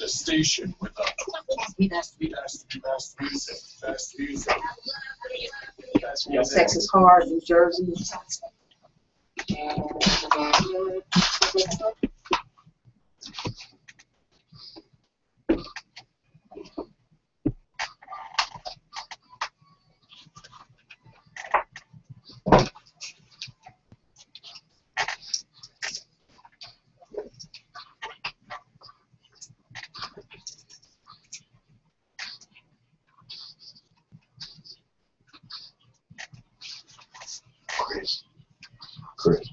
the station with the best music. Texas Hard, New Jersey. Chris. Chris.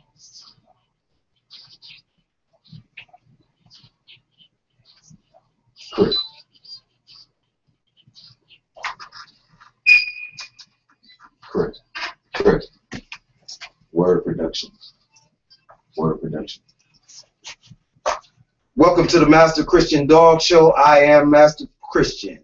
Chris. Chris. Word production. Word production. Welcome to the Master Christian Dog Show. I am Master Christian.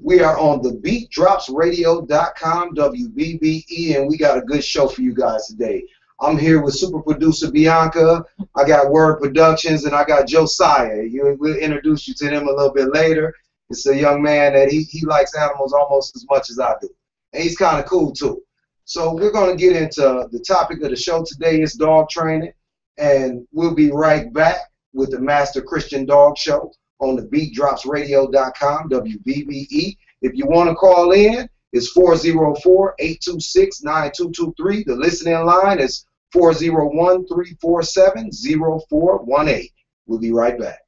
We are on the BeatDropsRadio.com, WBBE, and we got a good show for you guys today. I'm here with super producer Bianca. I got Word Productions, and I got Josiah. We'll introduce you to him a little bit later. It's a young man that he likes animals almost as much as I do. And he's kind of cool, too. So we're going to get into the topic of the show today is dog training. And we'll be right back with the Master Christian Dog Show on the BeatDropsRadio.com, WBBE. If you want to call in, it's 404-826-9223. The listening line is 401-347-0418. We'll be right back.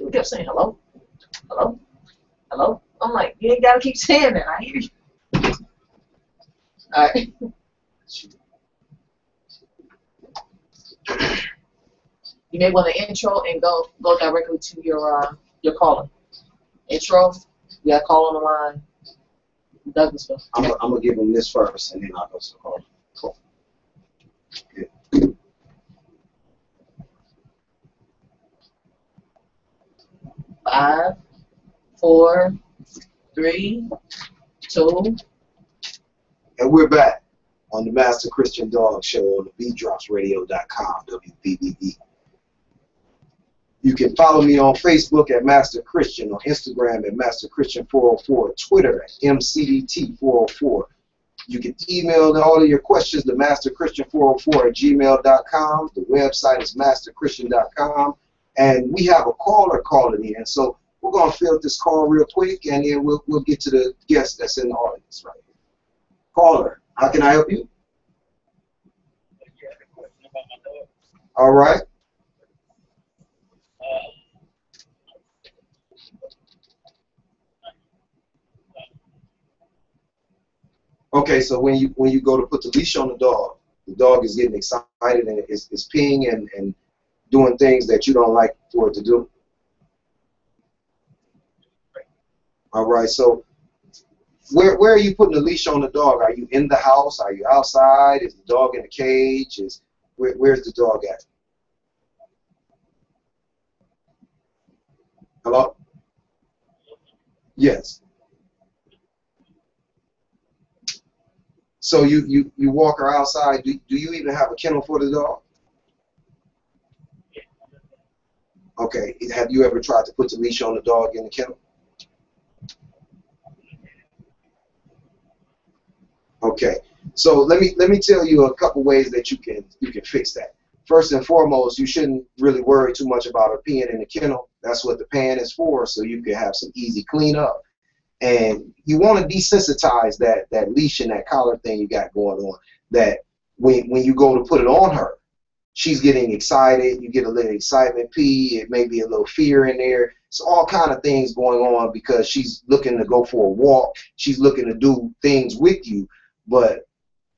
He kept saying, hello, hello, hello. I'm like, you ain't gotta keep saying that. I hear you. All right. You may want to intro and go directly to your caller. Intro. You got a call on the line. Douglasville. I'm gonna give him this first, and then I'll go to the caller. Cool. Good. 5, 4, 3, 2. And we're back on the Master Christian Dog Show on the BeatDropsRadio.com, WBBE. You can follow me on Facebook at Master Christian, on Instagram at Master Christian 404, Twitter at MCDT 404. You can email all of your questions to masterchristian404 at gmail.com. The website is masterchristian.com. And we have a caller calling in. So we're going to fill this call real quick, and then we'll get to the guest that's in the audience right here. Caller, how can I help you? All right. Okay, so when you go to put the leash on the dog is getting excited and is peeing and doing things that you don't like for it to do. All right, so where are you putting the leash on the dog? Are you in the house? Are you outside? Is the dog in a cage? Where's the dog at? Hello? Yes. So you walk her outside. Do you even have a kennel for the dog? Okay. Have you ever tried to put the leash on the dog in the kennel? Okay. So let me tell you a couple ways that you can fix that. First and foremost, you shouldn't really worry too much about her peeing in the kennel. That's what the pan is for, so you can have some easy cleanup. And you want to desensitize that leash and that collar thing you got going on. That when you go to put it on her, she's getting excited. You get a little excitement pee. It may be a little fear in there. It's all kind of things going on because she's looking to go for a walk. She's looking to do things with you, but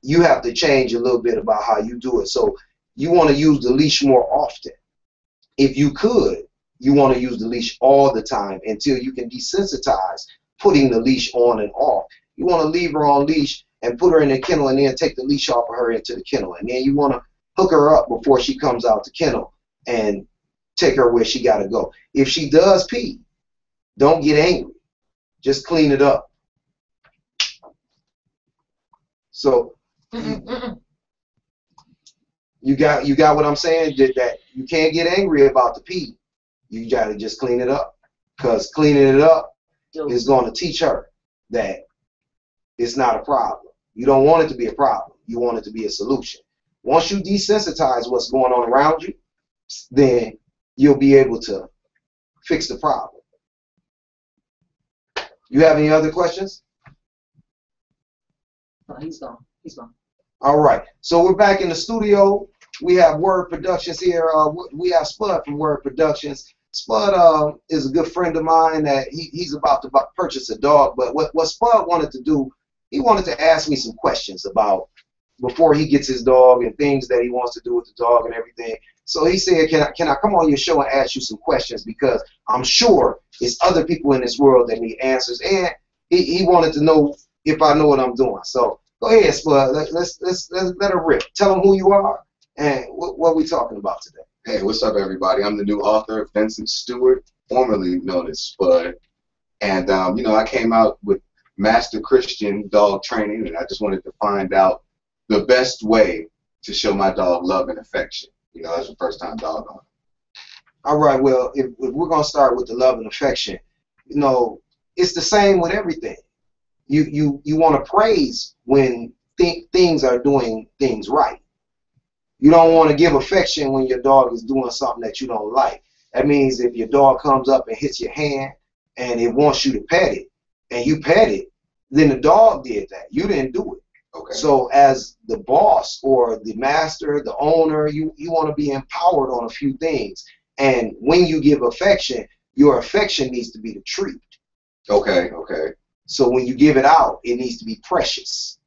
you have to change a little bit about how you do it. So you want to use the leash more often. If you could, you want to use the leash all the time until you can desensitize putting the leash on and off. You want to leave her on leash and put her in the kennel and then take the leash off of her into the kennel. And then you want to hook her up before she comes out the kennel and take her where she got to go. If she does pee, don't get angry. Just clean it up. So you got what I'm saying? That you can't get angry about the pee. You got to just clean it up, because cleaning it up is going to teach her that it's not a problem. You don't want it to be a problem. You want it to be a solution. Once you desensitize what's going on around you, then you'll be able to fix the problem. You have any other questions? No, he's gone. He's gone. All right. So we're back in the studio. We have Word Productions here. We have Spud from Word Productions. Spud is a good friend of mine that he's about to purchase a dog. But what Spud wanted to do, he wanted to ask me some questions about before he gets his dog and things that he wants to do with the dog and everything. So he said, can I come on your show and ask you some questions, because I'm sure it's other people in this world that need answers, and he wanted to know if I know what I'm doing. So go ahead, Spud. Let's let her rip. Tell him who you are and what we talking about today. Hey, what's up, everybody? I'm the new author, Vincent Stewart, formerly known as Spud. And, you know, I came out with Master Christian Dog Training, and I just wanted to find out the best way to show my dog love and affection, you know, as a first-time dog owner. All right, well, if we're going to start with the love and affection, you know, it's the same with everything. You want to praise when things are doing things right. You don't want to give affection when your dog is doing something that you don't like. That means if your dog comes up and hits your hand and it wants you to pet it, and you pet it, then the dog did that. You didn't do it. Okay. So as the boss or the master, the owner, you want to be empowered on a few things. And when you give affection, your affection needs to be the treat. Okay, okay. So when you give it out, it needs to be precious.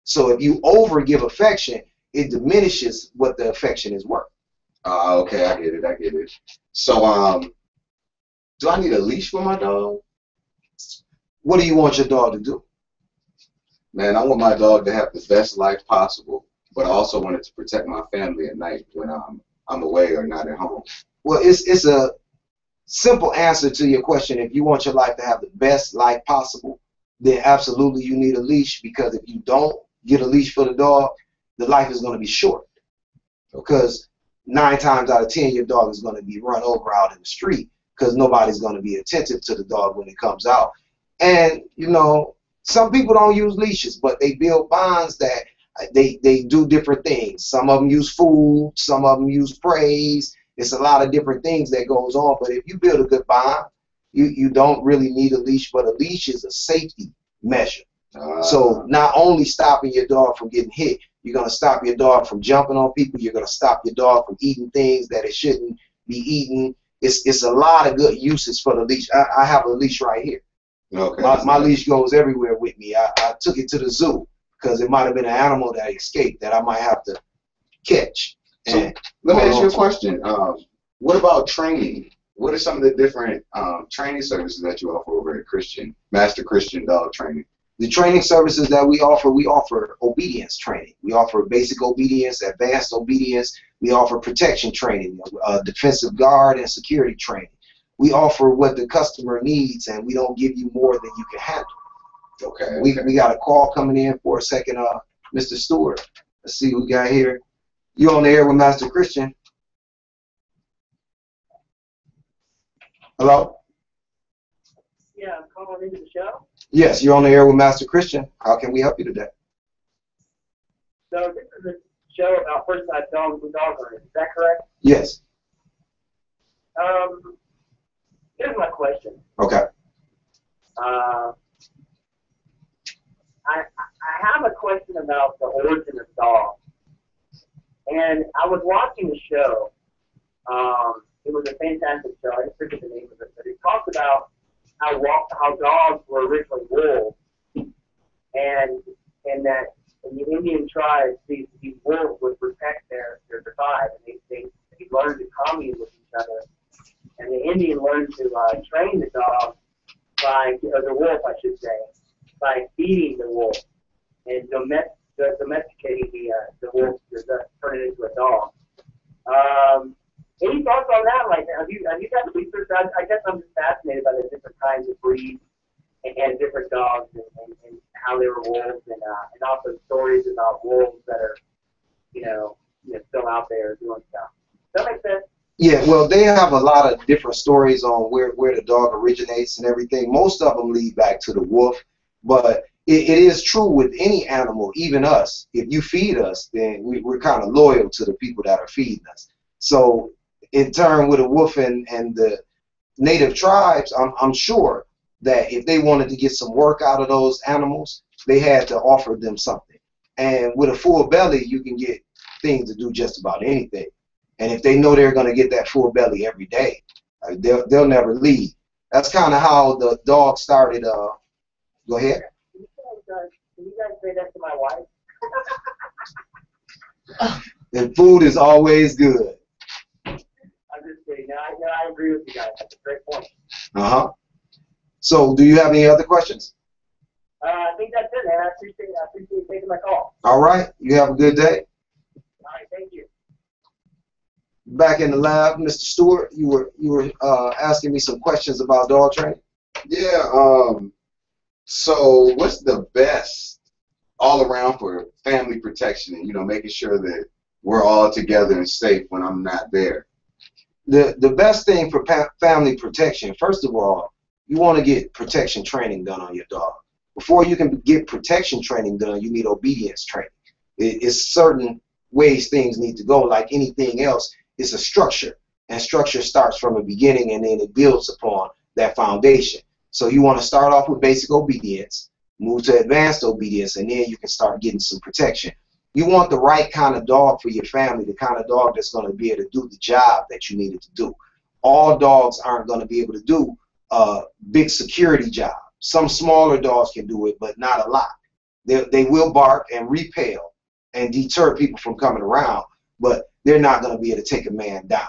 So if you over give affection, it diminishes what the affection is worth. Okay, I get it, I get it. So, do I need a leash for my dog? What do you want your dog to do? Man, I want my dog to have the best life possible, but I also want it to protect my family at night when I'm away or not at home. Well, it's a simple answer to your question. If you want your life to have the best life possible, then absolutely you need a leash, because if you don't get a leash for the dog, the life is going to be short. Because 9 times out of 10, your dog is going to be run over out in the street because nobody's going to be attentive to the dog when it comes out. And, you know, some people don't use leashes, but they build bonds that they do different things. Some of them use food, some of them use praise. It's a lot of different things that goes on. But if you build a good bond, you don't really need a leash, but a leash is a safety measure. So not only stopping your dog from getting hit, you're going to stop your dog from jumping on people. You're going to stop your dog from eating things that it shouldn't be eating. It's a lot of good uses for the leash. I have a leash right here. Okay. My leash goes everywhere with me. I took it to the zoo because it might have been an animal that escaped that I might have to catch. So let me ask you a question. What about training? What are some of the different training services that you offer over at Master Christian Dog Training? The training services that we offer obedience training. We offer basic obedience, advanced obedience. We offer protection training, defensive guard and security training. We offer what the customer needs, and we don't give you more than you can handle. Okay. We got a call coming in for a second, Mr. Stewart. Let's see what we got here. You on the air with Master Christian? Hello? Yeah, I'm calling into the show. Yes, you're on the air with Master Christian. How can we help you today? So this is a show about first-time dogs and dog owners. Is that correct? Yes. Here's my question. Okay. I have a question about the origin of dogs. And I was watching the show. It was a fantastic show. I didn't forget the name of it, but it talked about how dogs were originally wolves, and that in the Indian tribes, these wolves would protect their tribe, and they learned to commune with each other. And the Indian learned to train the dog or the wolf, I should say, by feeding the wolf and domesticating the wolf to turn it into a dog. Any thoughts on that? Like, have you done research? I guess I'm just fascinated by the different kinds of breeds and different dogs and how they were wolves, and also stories about wolves that are, still out there doing stuff. Does that make sense? Yeah, well, they have a lot of different stories on where the dog originates and everything. Most of them lead back to the wolf, but it is true with any animal, even us. If you feed us, then we're kind of loyal to the people that are feeding us. So in turn with a wolf and the native tribes, I'm sure that if they wanted to get some work out of those animals, they had to offer them something. And with a full belly, you can get things to do just about anything. And if they know they're going to get that full belly every day, they'll never leave. That's kind of how the dog started. Go ahead. Can you guys say that to my wife? And food is always good. I'm just kidding. No, I agree with you guys. That's a great point. Uh-huh. So do you have any other questions? I think that's it, man. I appreciate you taking my call. All right. You have a good day. All right. Thank you. Back in the lab, Mr. Stewart, you were asking me some questions about dog training. Yeah. So what's the best all around for family protection and making sure that we're all together and safe when I'm not there? The best thing for family protection, first of all, you want to get protection training done on your dog. Before you can get protection training done, you need obedience training. It's certain ways things need to go. Like anything else, it's a structure, and structure starts from a beginning and then it builds upon that foundation. So you want to start off with basic obedience, move to advanced obedience, and then you can start getting some protection. You want the right kind of dog for your family, the kind of dog that's going to be able to do the job that you need it to do. all dogs aren't going to be able to do a big security job. Some smaller dogs can do it, but not a lot. They will bark and repel and deter people from coming around, but they're not going to be able to take a man down.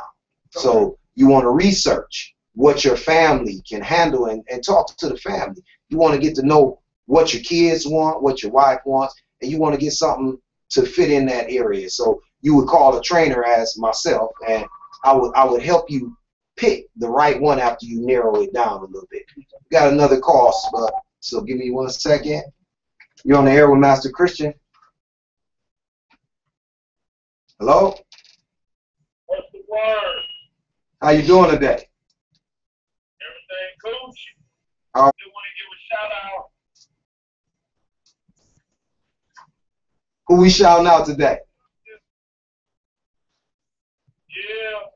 So you want to research what your family can handle and talk to the family. You want to get to know what your kids want, what your wife wants, and you want to get something to fit in that area. So you would call a trainer as myself, and I would help you pick the right one after you narrow it down a little bit. Got another call, so give me 1 second. You're on the air with Master Christian. Hello? What's the word? How you doing today? Everything Cooch? All right. I do want to give a shout out. Who we shouting out today? Yeah.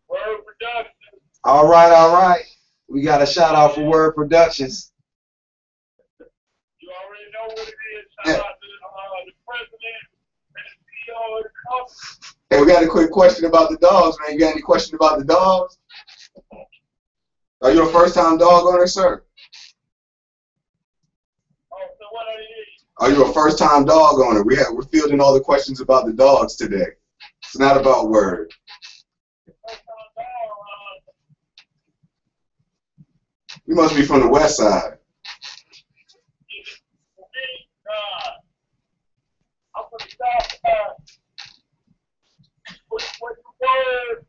Word Production. All right, all right. We got a shout out for Word Productions. You already know what it is. Shout out to the president and the CEO of the company. Hey, we got a quick question about the dogs, man. You got any question about the dogs? Are you a first-time dog owner, sir? Oh, so what are you? Are you a first-time dog owner? We're fielding all the questions about the dogs today. It's not about Word. You must be from the west side. I'm from the south side. What's the word?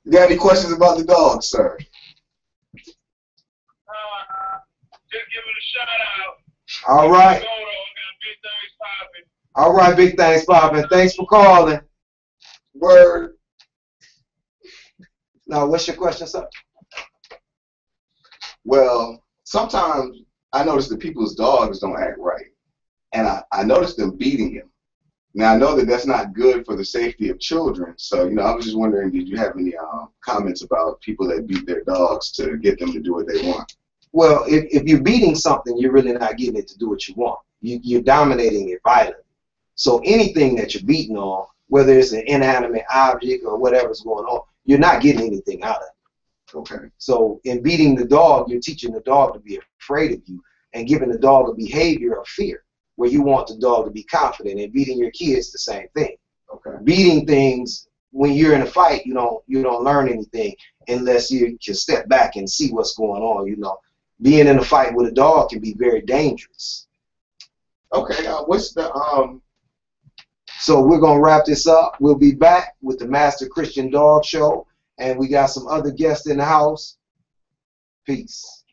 You got any questions about the dogs, sir? Just give it a shout out. All right. Go, though. I got big things popping. All right, big thanks, poppin'. Thanks for calling. Word. Now, what's your question, sir? Well, sometimes I notice that people's dogs don't act right. And I notice them beating him. Now, I know that that's not good for the safety of children. So, you know, I was just wondering, did you have any comments about people that beat their dogs to get them to do what they want? Well, if you're beating something, you're really not getting it to do what you want. You're dominating it violently. So anything that you're beating on, whether it's an inanimate object or whatever's going on, you're not getting anything out of it. Okay. So in beating the dog, you're teaching the dog to be afraid of you and giving the dog a behavior of fear, where you want the dog to be confident. And beating your kids, the same thing. Okay. Beating things, when you're in a fight, you don't learn anything unless you can step back and see what's going on. You know, being in a fight with a dog can be very dangerous. Okay. What's the So we're gonna wrap this up. We'll be back with the Master Christian Dog Show, and we got some other guests in the house. Peace.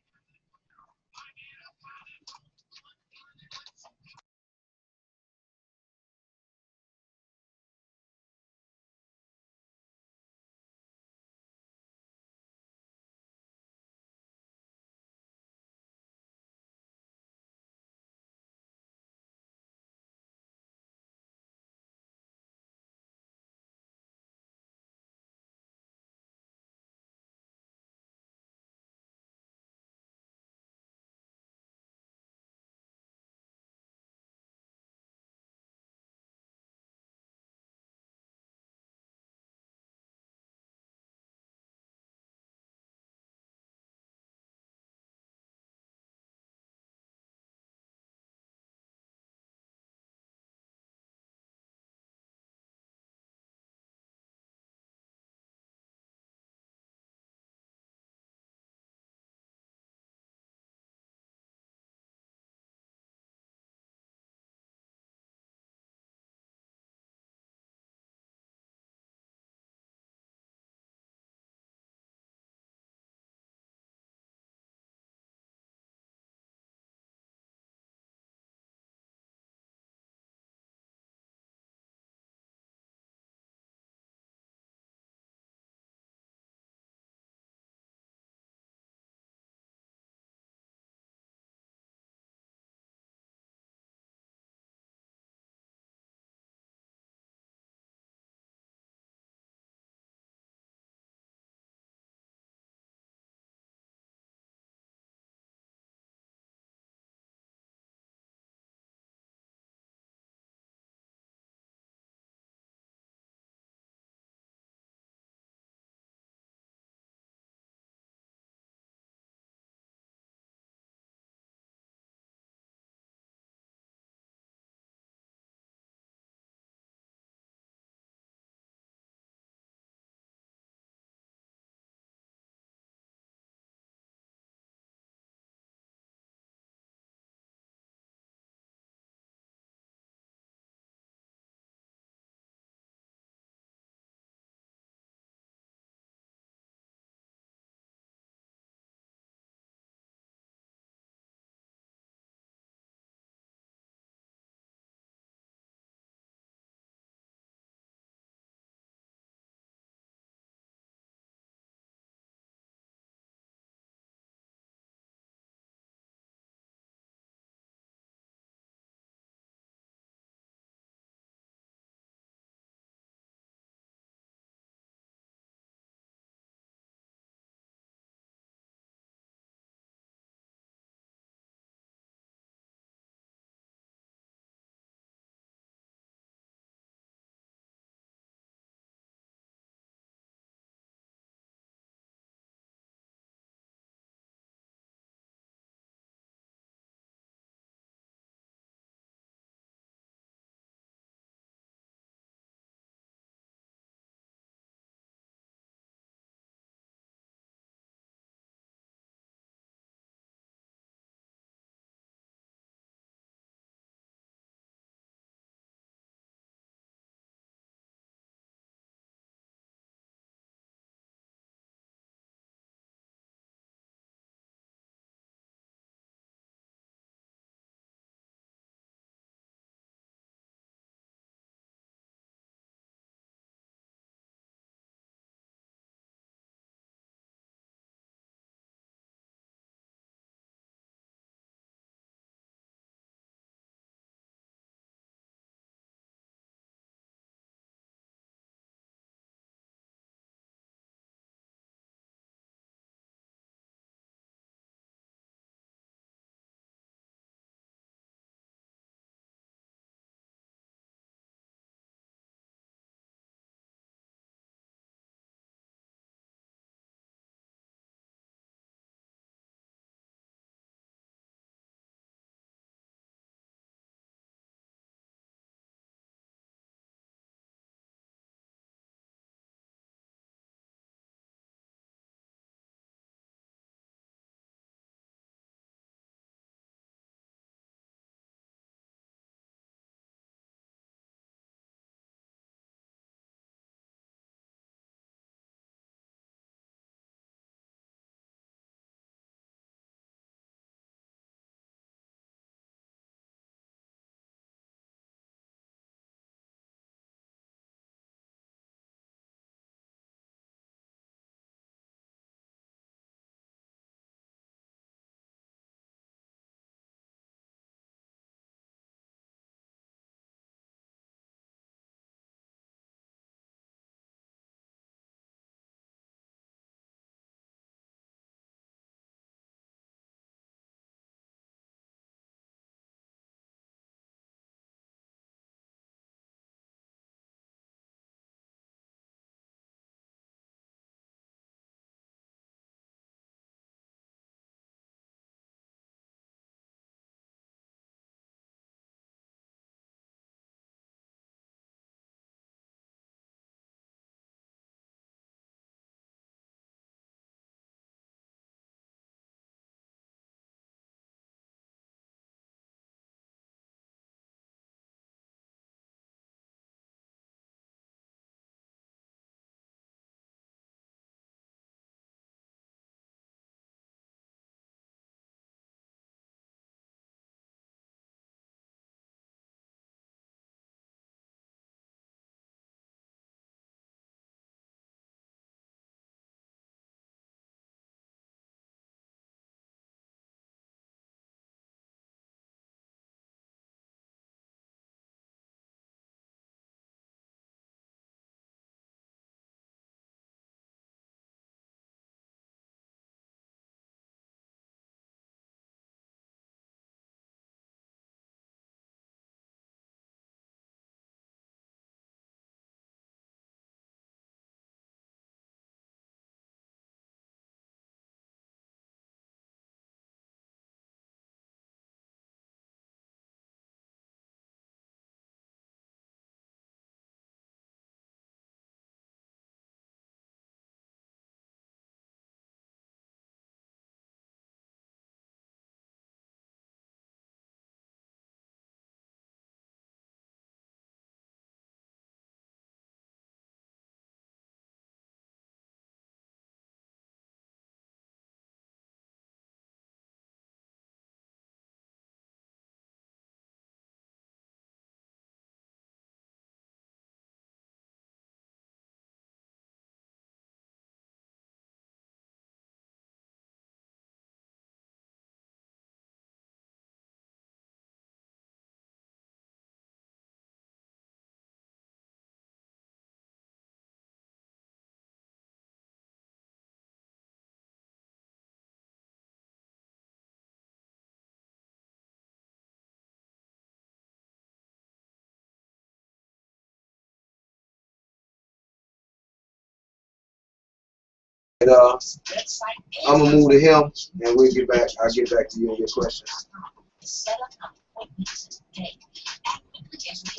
I'm gonna move to him, and we'll get back. I'll get back to you and your questions.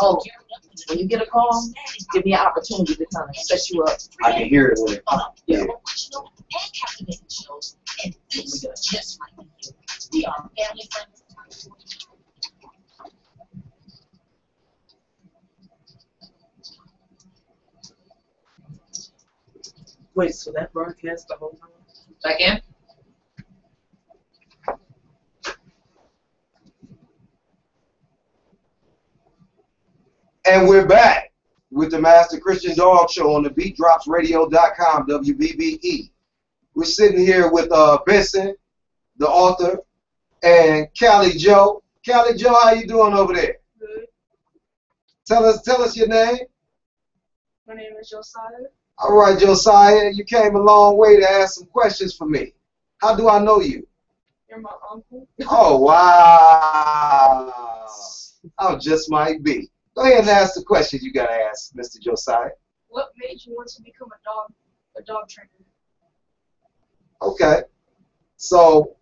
Oh, when you get a call, give me an opportunity to kind of set you up. I can hear it when it. Yeah. Wait, so that broadcast the whole time? Back in? And we're back with the Master Christian Dog Show on the BeatDropsRadio.com, WBBE. We're sitting here with Benson, the author, and Callie Joe. Callie Joe, how you doing over there? Good. Tell us your name. My name is Josiah. All right, Josiah, you came a long way to ask some questions for me. How do I know you? You're my uncle. Oh, wow. I just might be. Go ahead and ask the questions you got to ask, Mr. Josiah. What made you want to become a dog trainer? Okay. So,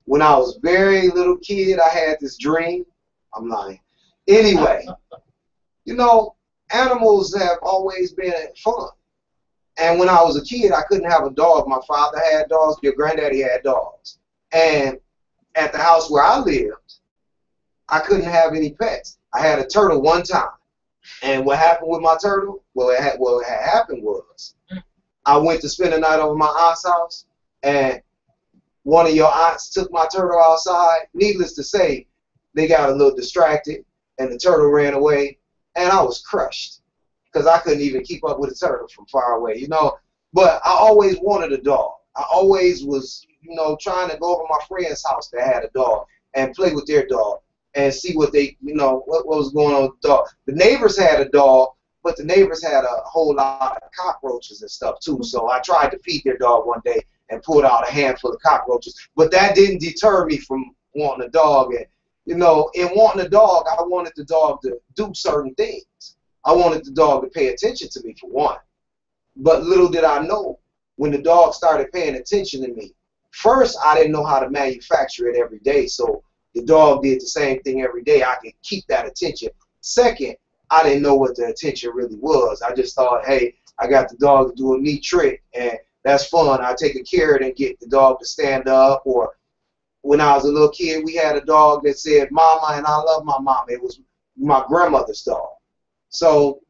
when I was a very little kid, I had this dream. I'm lying. Anyway, you know, animals have always been fun. And when I was a kid, I couldn't have a dog. My father had dogs. Your granddaddy had dogs. And at the house where I lived, I couldn't have any pets. I had a turtle one time. And what happened with my turtle? What had happened was I went to spend the night over my aunt's house, and one of your aunts took my turtle outside. Needless to say, they got a little distracted, and the turtle ran away, and I was crushed because I couldn't even keep up with the turtle from far away, you know. But I always wanted a dog. I always was, you know, trying to go over my friend's house that had a dog and play with their dog and see what they, you know, what was going on with the dog. The neighbors had a dog, but the neighbors had a whole lot of cockroaches and stuff too. So I tried to feed their dog one day and pulled out a handful of cockroaches. But that didn't deter me from wanting a dog. And, you know, in wanting a dog, I wanted the dog to do certain things. I wanted the dog to pay attention to me, for one. But little did I know, when the dog started paying attention to me, first, I didn't know how to manufacture it every day. So the dog did the same thing every day. I could keep that attention. Second, I didn't know what the attention really was. I just thought, hey, I got the dog to do a neat trick, and that's fun. I take a carrot and get the dog to stand up. Or when I was a little kid, we had a dog that said, Mama, and I love my mama. It was my grandmother's dog. So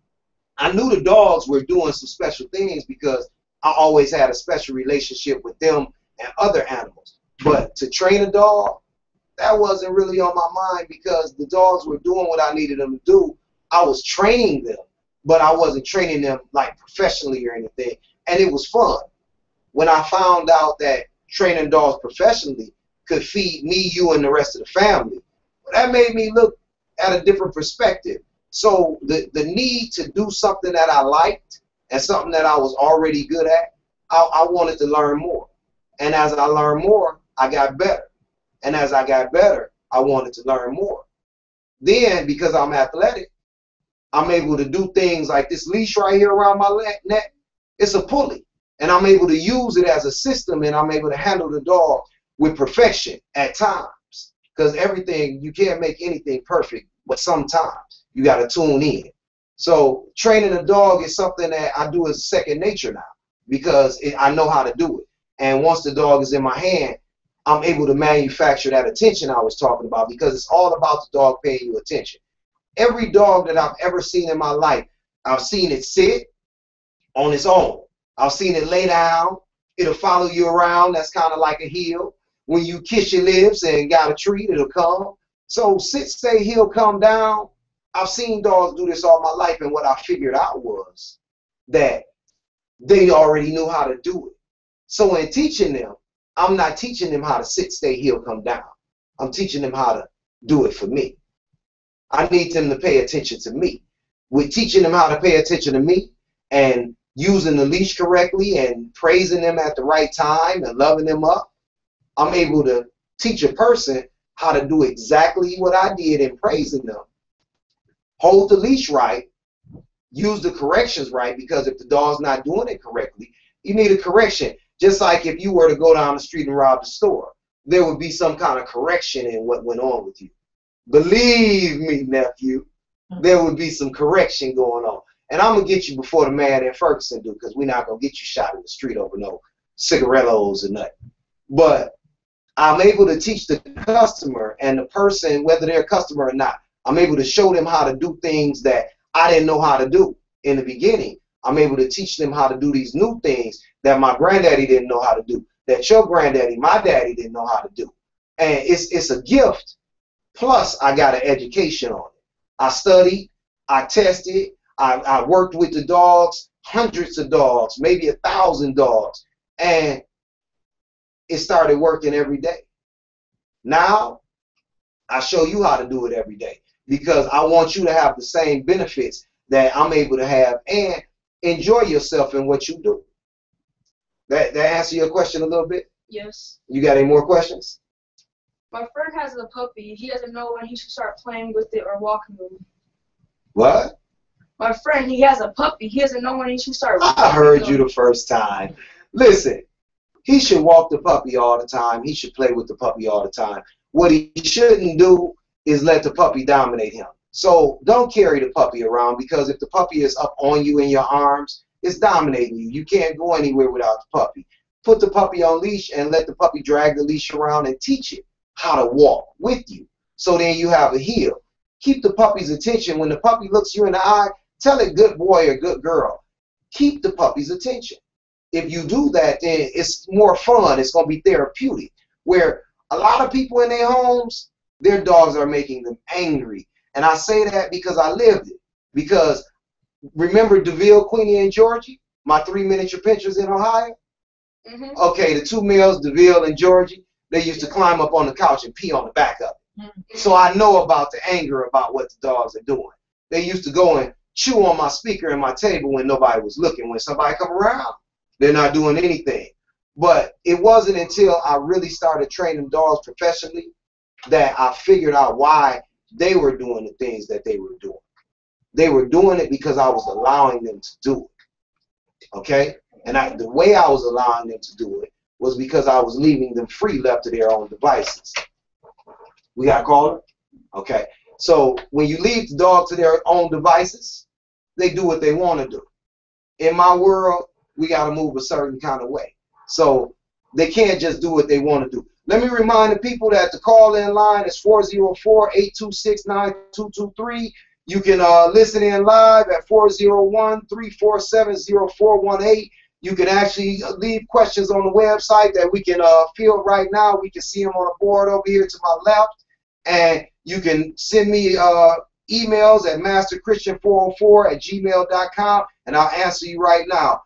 I knew the dogs were doing some special things because I always had a special relationship with them and other animals. But to train a dog, that wasn't really on my mind because the dogs were doing what I needed them to do. I was training them, but I wasn't training them like professionally or anything. And it was fun. When I found out that training dogs professionally could feed me, you, and the rest of the family, that made me look at a different perspective. So the need to do something that I liked and something that I was already good at, I wanted to learn more. And as I learned more, I got better. And as I got better, I wanted to learn more. Then, because I'm athletic, I'm able to do things like this leash right here around my neck. It's a pulley. And I'm able to use it as a system, and I'm able to handle the dog with perfection at times. Because everything, you can't make anything perfect, but sometimes you got to tune in. So training a dog is something that I do as second nature now because I know how to do it. And once the dog is in my hand, I'm able to manufacture that attention I was talking about because it's all about the dog paying you attention. Every dog that I've ever seen in my life, I've seen it sit on its own. I've seen it lay down. It'll follow you around. That's kind of like a heel. When you kiss your lips and got a treat, it'll come. So sit, stay, heel, come down. I've seen dogs do this all my life, and what I figured out was that they already knew how to do it. So in teaching them, I'm not teaching them how to sit, stay, heel, come down. I'm teaching them how to do it for me. I need them to pay attention to me. With teaching them how to pay attention to me and using the leash correctly and praising them at the right time and loving them up, I'm able to teach a person how to do exactly what I did in praising them. Hold the leash right, use the corrections right, because if the dog's not doing it correctly, you need a correction. Just like if you were to go down the street and rob the store, there would be some kind of correction in what went on with you. Believe me, nephew, there would be some correction going on. And I'm going to get you before the man in Ferguson do, because we're not going to get you shot in the street over no cigarettos or nothing. But I'm able to teach the customer and the person, whether they're a customer or not, I'm able to show them how to do things that I didn't know how to do in the beginning. I'm able to teach them how to do these new things that my granddaddy didn't know how to do, that your granddaddy, my daddy didn't know how to do. And it's a gift, plus I got an education on it. I studied, I tested, I worked with the dogs, hundreds of dogs, maybe 1,000 dogs, and it started working every day. Now, I show you how to do it every day because I want you to have the same benefits that I'm able to have and enjoy yourself in what you do. That answer your question a little bit? Yes. You got any more questions? My friend has a puppy. He doesn't know when he should start playing with it or walking with it. What? My friend, he has a puppy. He doesn't know when he should start. I heard you the first time. Listen, he should walk the puppy all the time. He should play with the puppy all the time. What he shouldn't do is let the puppy dominate him. So don't carry the puppy around, because if the puppy is up on you in your arms, it's dominating you. You can't go anywhere without the puppy. Put the puppy on leash and let the puppy drag the leash around and teach it how to walk with you. So then you have a heel. Keep the puppy's attention. When the puppy looks you in the eye, tell it good boy or good girl. Keep the puppy's attention. If you do that, then it's more fun. It's going to be therapeutic. Where a lot of people in their homes, their dogs are making them angry. And I say that because I lived it. Because remember DeVille, Queenie, and Georgie? My 3 miniature pinchers in Ohio? Mm-hmm. Okay, the two males, DeVille and Georgie, they used to climb up on the couch and pee on the back of it. Mm-hmm. So I know about the anger about what the dogs are doing. They used to go and chew on my speaker and my table when nobody was looking. When somebody come around, they're not doing anything. But it wasn't until I really started training dogs professionally that I figured out why they were doing the things that they were doing. They were doing it because I was allowing them to do it. Okay? And the way I was allowing them to do it was because I was leaving them free, left to their own devices. We got a caller? Okay. So when you leave the dog to their own devices, they do what they want to do. In my world, we got to move a certain kind of way. So they can't just do what they want to do. Let me remind the people that the call-in line is 404-826-9223. You can listen in live at 401-347-0418. You can actually leave questions on the website that we can field right now. We can see them on the board over here to my left. And you can send me emails at masterchristian404@gmail.com, and I'll answer you right now.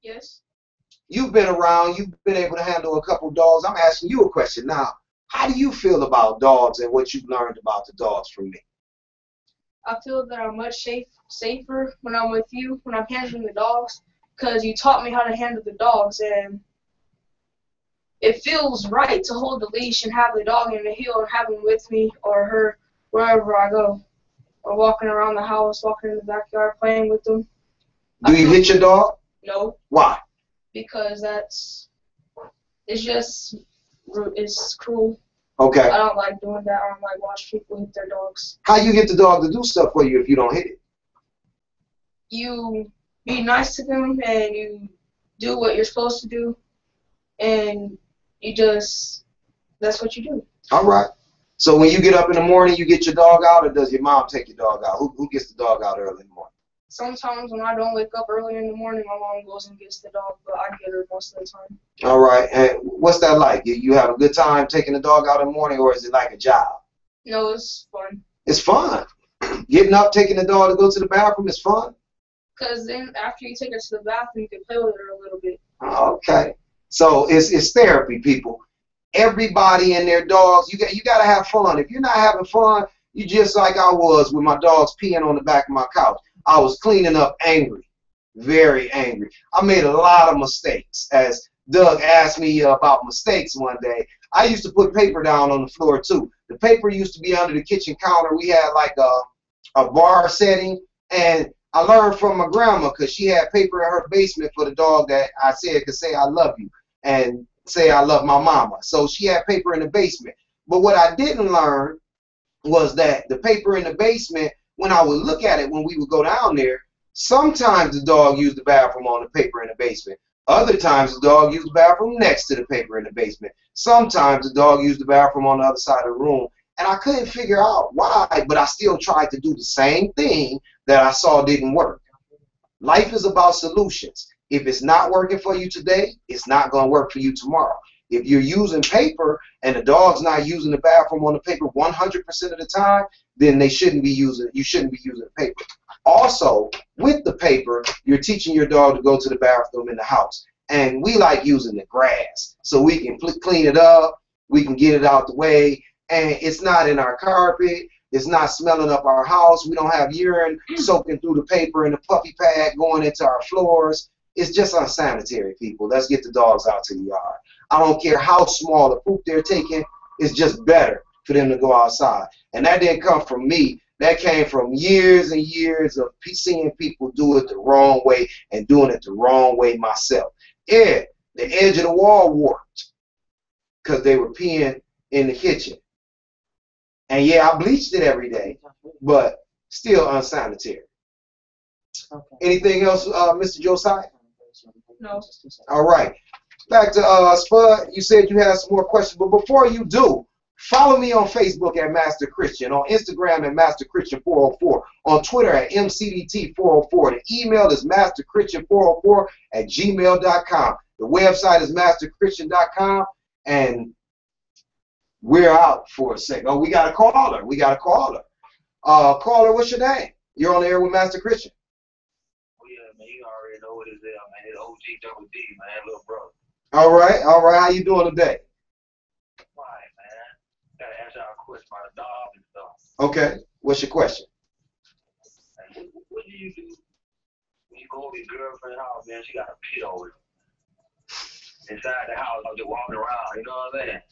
Yes. You've been around. You've been able to handle a couple dogs. I'm asking you a question now. How do you feel about dogs and what you've learned about the dogs from me? I feel that I'm much safer when I'm with you, when I'm handling the dogs, because you taught me how to handle the dogs, and it feels right to hold the leash and have the dog in the heel and have him with me or her wherever I go, or walking around the house, walking in the backyard, playing with them. Do you hit your dog? No. Why? Because it's cruel. Okay. I don't like doing that. I don't like watching people hit their dogs. How you get the dog to do stuff for you if you don't hit it? You be nice to them and you do what you're supposed to do, and that's what you do. All right. So when you get up in the morning, you get your dog out, or does your mom take your dog out? Who gets the dog out early in the morning? Sometimes when I don't wake up early in the morning, my mom goes and gets the dog, but I get her most of the time. All right. And what's that like? You have a good time taking the dog out in the morning, or is it like a job? No, it's fun. It's fun. Getting up, taking the dog to go to the bathroom is fun? Because then after you take her to the bathroom, you can play with her a little bit. Okay. So it's therapy, people. Everybody and their dogs, you got to have fun. If you're not having fun, you just like I was with my dogs peeing on the back of my couch. I was cleaning up angry, very angry. I made a lot of mistakes. As Doug asked me about mistakes one day, I used to put paper down on the floor too. The paper used to be under the kitchen counter. We had like a bar setting, and I learned from my grandma because she had paper in her basement for the dog that I said could say I love you and say I love my mama. So she had paper in the basement. But what I didn't learn was that the paper in the basement, when I would look at it when we would go down there, sometimes the dog used the bathroom on the paper in the basement. Other times the dog used the bathroom next to the paper in the basement. Sometimes the dog used the bathroom on the other side of the room. And I couldn't figure out why, but I still tried to do the same thing that I saw didn't work. Life is about solutions. If it's not working for you today, it's not going to work for you tomorrow. If you're using paper and the dog's not using the bathroom on the paper 100% of the time, then you shouldn't be using the paper. Also, with the paper, you're teaching your dog to go to the bathroom in the house. And we like using the grass so we can clean it up, we can get it out the way, and it's not in our carpet, it's not smelling up our house, we don't have urine soaking through the paper and the puppy pad going into our floors. It's just unsanitary, people. Let's get the dogs out to the yard. I don't care how small the poop they're taking, it's just better for them to go outside. And that didn't come from me. That came from years and years of seeing people do it the wrong way and doing it the wrong way myself. Yeah, the edge of the wall warped because they were peeing in the kitchen. And yeah, I bleached it every day, but still unsanitary. Okay. Anything else, Mr. Josiah? No. All right. Back to Spud. You said you had some more questions, but before you do, follow me on Facebook at Master Christian, on Instagram at Master Christian 404, on Twitter at MCDT 404. The email is masterchristian404@gmail.com. The website is masterchristian.com, and we're out for a second. Oh, we got a caller. Caller, what's your name? You're on the air with Master Christian. Oh, yeah, man, you already know what it is, man. It's OG Double D, man, little brother. All right. How you doing today? Fine, man. Gotta answer our question about the dog and stuff. Okay. What's your question? Man, what do you do when you go over your girlfriend's house, man? She got a pit over inside the house, just walking around, you know what I'm saying?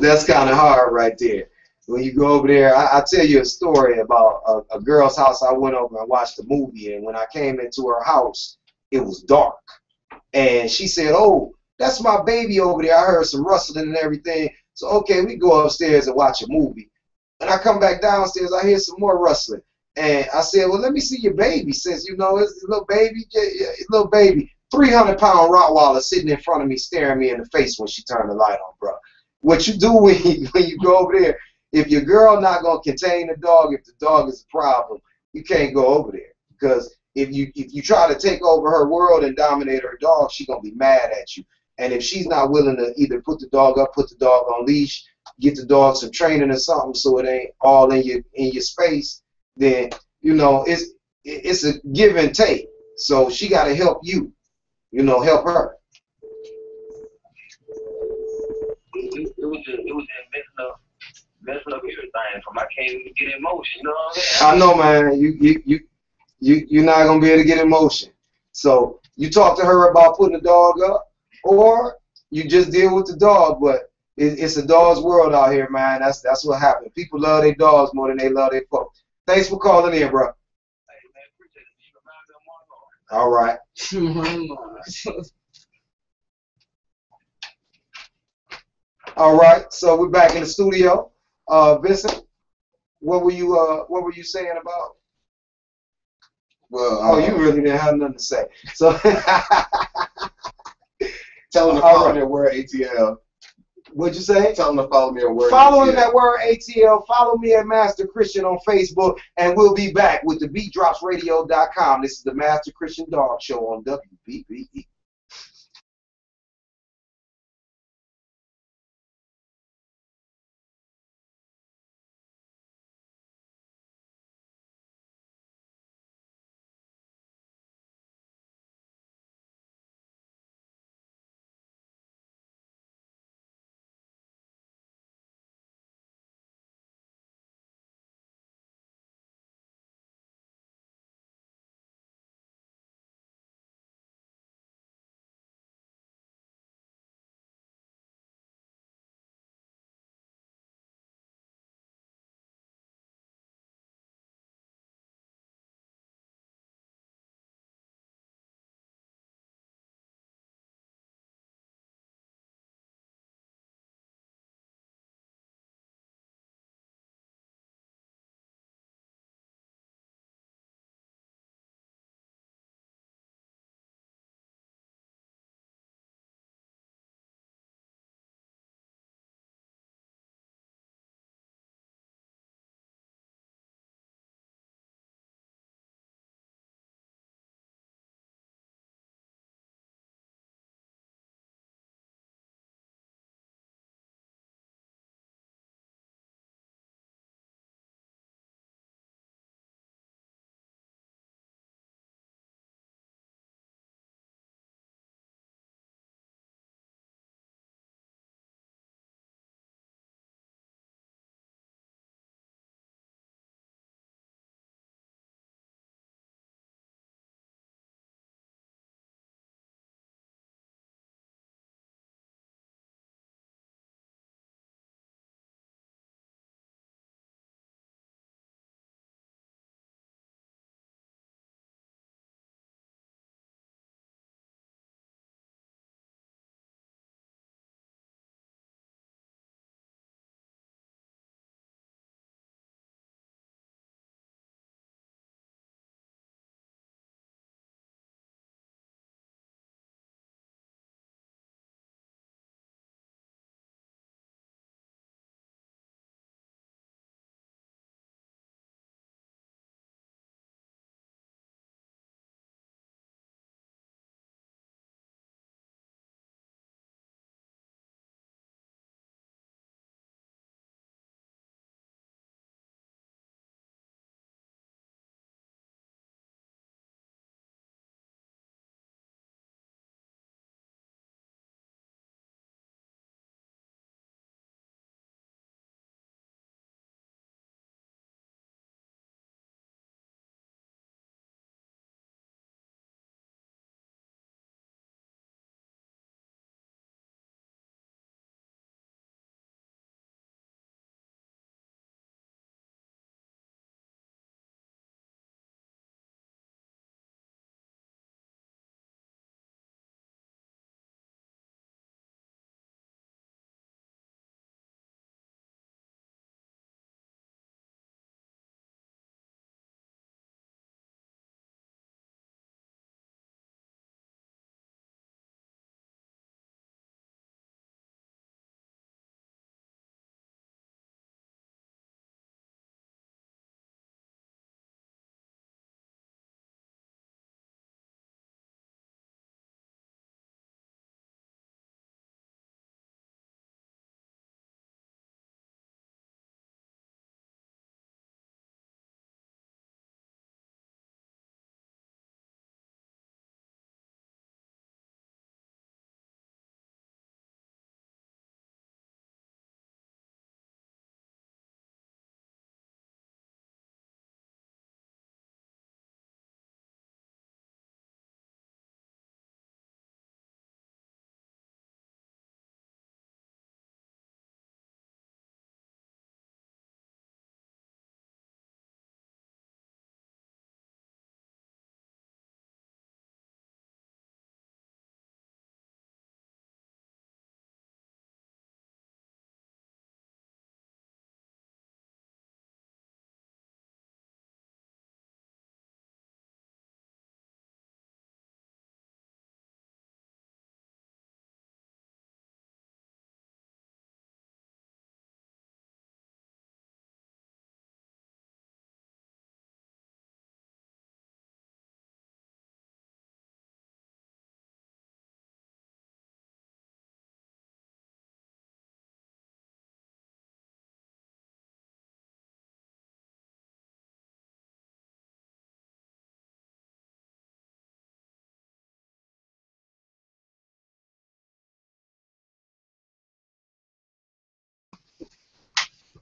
That's kind of hard right there. When you go over there, I tell you a story about a girl's house. I went over and watched the movie, and when I came into her house, it was dark. And she said, "Oh, that's my baby over there. I heard some rustling and everything." So, okay, we go upstairs and watch a movie. And I come back downstairs, I hear some more rustling. And I said, "Well, let me see your baby, since you know it's a little baby, 300-pound Rottweiler sitting in front of me, staring me in the face when she turned the light on, bro." What you do when you go over there, if your girl not gonna contain the dog, if the dog is a problem, you can't go over there. Because if you try to take over her world and dominate her dog, she's gonna be mad at you. And if she's not willing to either put the dog up, put the dog on leash, get the dog some training or something so it ain't all in your space, then you know it's a give and take. So she gotta help you, help her. It was just messing up everything. From I can't even get emotion, you know what I'm saying? I know, man. You're not gonna be able to get emotion. So you talk to her about putting the dog up, or you just deal with the dog. But it's a dog's world out here, man. That's what happened. People love their dogs more than they love their folks. Thanks for calling in, bro. Hey, man, appreciate it. You remind me of Marlon. All right. All right. So we're back in the studio. Vincent, what were you saying about? Well, You really didn't have nothing to say. So tell them to follow me at Word ATL. What'd you say? Tell them to follow me at Word Follow ATL. him at Word ATL. Follow me at Master Christian on Facebook, and we'll be back with the BeatDropsRadio.com. This is the Master Christian Dog Show on WBBE.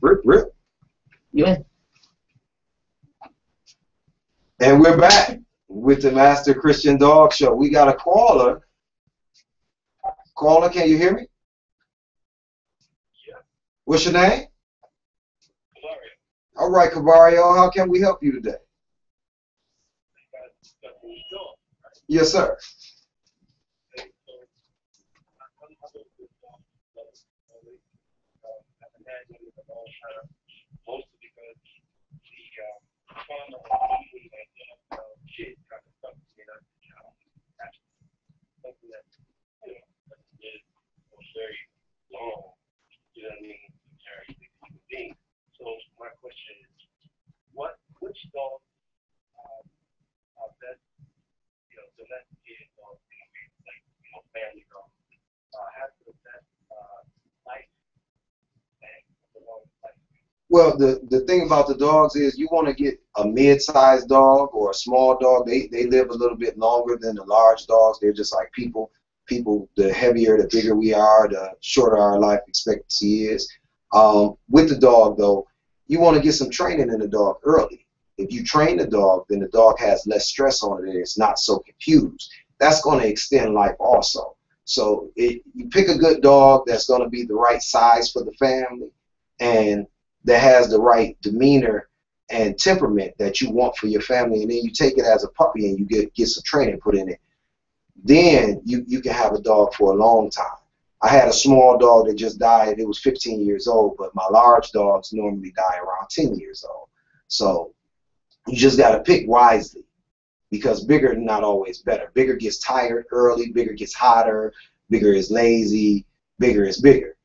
Rip, rip. You in? And we're back with the Master Christian Dog Show. We got a caller. Caller, can you hear me? Yeah. What's your name? Sorry. All right, Cavario, how can we help you today? Yes, sir. Mostly because the trauma and shit kind of stuff, you know, that's something that, you know, is very long, you know what I mean, to carry the human being. So my question is, which dogs are best, you know, domesticated dogs, like, you know, family dogs, have the best life and the longest life? Well, the thing about the dogs is you want to get a mid-sized dog or a small dog. They live a little bit longer than the large dogs. They're just like people. People, the heavier, the bigger we are, the shorter our life expectancy is. With the dog, though, you want to get some training in the dog early. If you train the dog, then the dog has less stress on it and it's not so confused. That's going to extend life also. So you pick a good dog that's going to be the right size for the family and that has the right demeanor and temperament that you want for your family, and then you take it as a puppy and you get some training put in it. Then you can have a dog for a long time. I had a small dog that just died. It was 15 years old, but my large dogs normally die around 10 years old. So you just got to pick wisely because bigger is not always better. Bigger gets tired early, bigger gets hotter, bigger is lazy, bigger is bigger.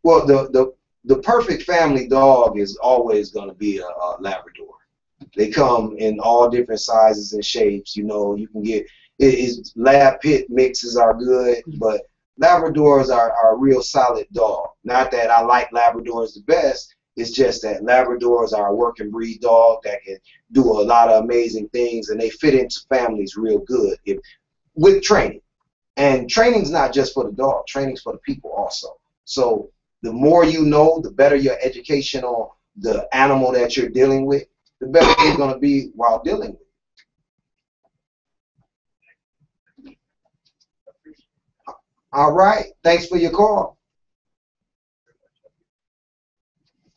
Well, the perfect family dog is always going to be a Labrador. They come in all different sizes and shapes. You know, you can get Lab Pit mixes are good, but Labradors are a real solid dog. Not that I like Labradors the best. It's just that Labradors are a working breed dog that can do a lot of amazing things, and they fit into families real good with training. And training's not just for the dog. Training's for the people also. So the more you know, the better your education on the animal that you're dealing with, the better you're going to be while dealing with it. All right. Thanks for your call.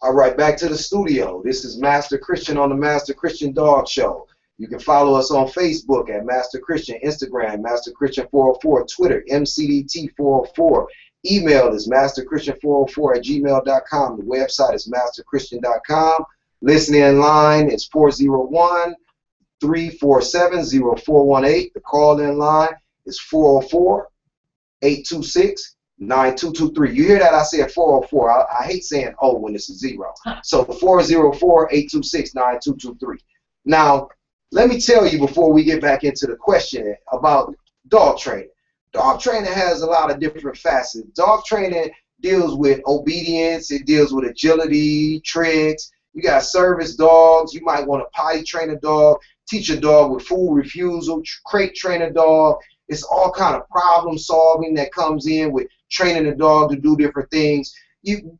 All right, back to the studio. This is Master Christian on the Master Christian Dog Show. You can follow us on Facebook at Master Christian, Instagram, Master Christian 404, Twitter, MCDT 404. Email is masterchristian404@gmail.com. The website is masterchristian.com. Listening line is 401-347-0418. The call-in line is 404-826-9223. You hear that? I said 404. I hate saying oh when it's a zero. So 404-826-9223. Now, let me tell you before we get back into the question about dog training. Dog training has a lot of different facets. Dog training deals with obedience. It deals with agility, tricks. You got service dogs. You might want to potty train a dog, teach a dog with food refusal, crate train a dog. It's all kind of problem solving that comes in with training a dog to do different things. You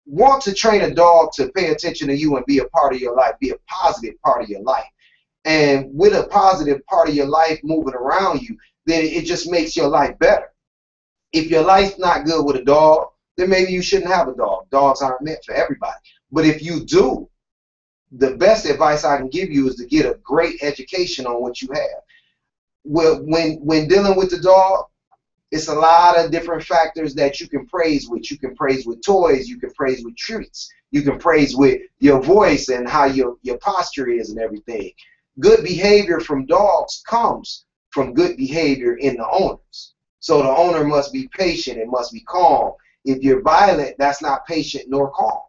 want to train a dog to pay attention to you and be a part of your life, be a positive part of your life. And with a positive part of your life moving around you, then it just makes your life better. If your life's not good with a dog, then maybe you shouldn't have a dog. Dogs aren't meant for everybody. But if you do, the best advice I can give you is to get a great education on what you have. Well, when dealing with the dog, it's a lot of different factors that you can praise with. You can praise with toys. You can praise with treats. You can praise with your voice and how your posture is and everything. Good behavior from dogs comes from good behavior in the owners. So the owner must be patient. It must be calm. If you're violent, that's not patient nor calm.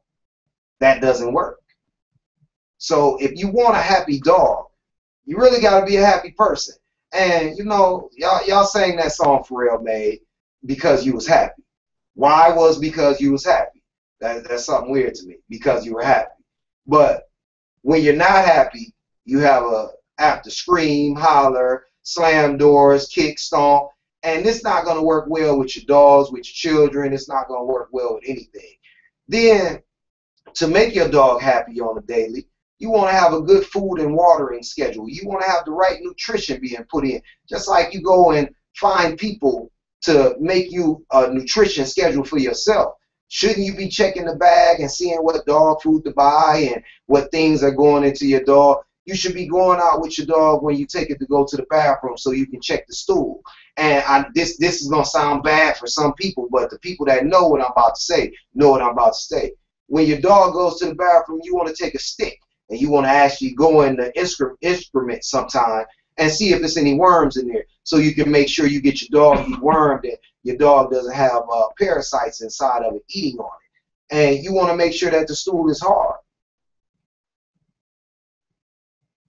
That doesn't work. So if you want a happy dog, you really got to be a happy person. And, you know, y'all sang that song Pharrell made because you was happy. Why was because you was happy? That's something weird to me, because you were happy. But when you're not happy, You have a after scream, holler, slam doors, kick, stomp, and it's not going to work well with your dogs, with your children. It's not going to work well with anything. Then, to make your dog happy on a daily, you want to have a good food and watering schedule. You want to have the right nutrition being put in. Just like you go and find people to make you a nutrition schedule for yourself. Shouldn't you be checking the bag and seeing what dog food to buy and what things are going into your dog? You should be going out with your dog when you take it to go to the bathroom so you can check the stool. And this is going to sound bad for some people, but the people that know what I'm about to say know what I'm about to say. When your dog goes to the bathroom, you want to take a stick and you want to actually go in the excrement sometime and see if there's any worms in there, so you can make sure you get your dog dewormed and your dog doesn't have parasites inside of it eating on it. And you want to make sure that the stool is hard.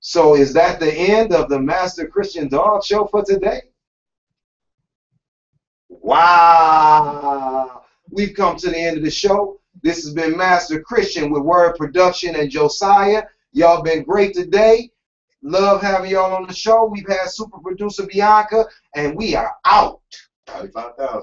So is that the end of the Master Christian Dog Show for today? Wow! We've come to the end of the show. This has been Master Christian with Word Production and Josiah. Y'all been great today. Love having y'all on the show. We've had super producer Bianca, and we are out. 35,000.